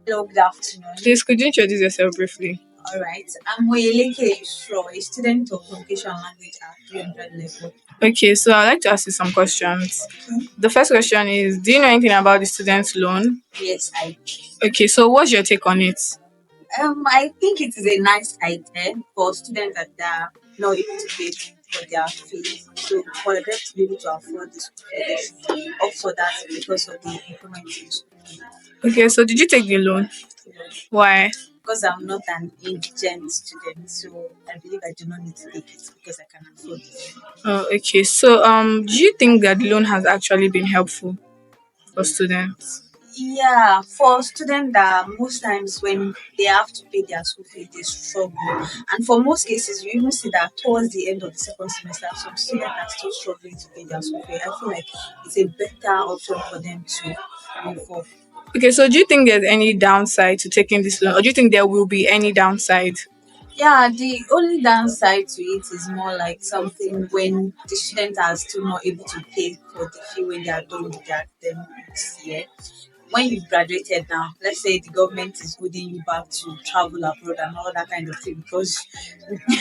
Hello, good afternoon. Please, could you introduce yourself briefly? All right, I'm Oyeleke Yusroh, a student of Communication Language at 300 level. Okay, so I'd like to ask you some questions. Okay. The first question is, do you know anything about the student loan? Yes, I. Okay, so what's your take on it? I think it is a nice idea for students that are not able to pay for their fees. So for them to be able to afford this, they should opt for that because of the implementation. Okay, so did you take the loan? Why? Because I'm not an indigent student, so I believe I do not need to take it because I can afford it. Oh, okay. So, do you think that the loan has actually been helpful for students? Yeah, for students that most times when they have to pay their school fee, they struggle. And for most cases, you even see that towards the end of the second semester, some students are still struggling to pay their school fee. I feel like it's a better option for them to go for. Okay, so do you think there's any downside to taking this loan, or do you think there will be any downside? Yeah, the only downside to it is more like something when the students are still not able to pay for the fee when they are done with their term this year. When you've graduated now, let's say the government is holding you back to travel abroad and all that kind of thing because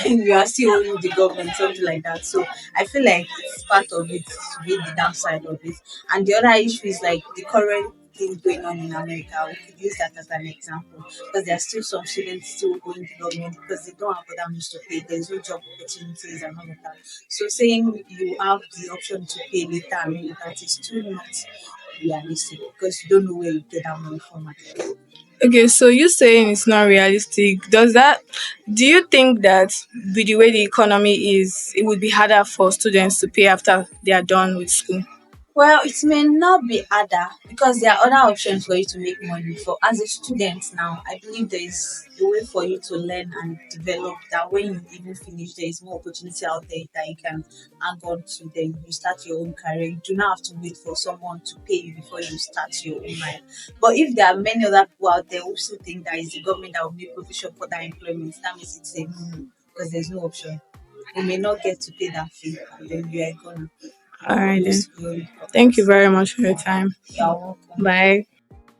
you are still owing the government, something like that. So I feel like it's part of it to be the downside of it. And the other issue is like the current thing going on in America. We could use that as an example because there are still some students still owing the government because they don't have other means to pay. There's no job opportunities and all of that. So saying you have the option to pay later and all of that is still not realistic because you don't know where you get that money from. Okay, so you saying it's not realistic. Do you think that with the way the economy is, it would be harder for students to pay after they are done with school? Well, it may not be harder because there are other options for you to make money. For as a student now, I believe there is a way for you to learn and develop that when you even finish, there is more opportunity out there that you can hang on to. Then you start your own career. You do not have to wait for someone to pay you before you start your own life. But if there are many other people out there who still think that it's the government that will make provision for that employment, that means it's a no because there's no option. You may not get to pay that fee, and then you are gonna All right then. lose your Thank you very much for your time. you're welcome. Bye.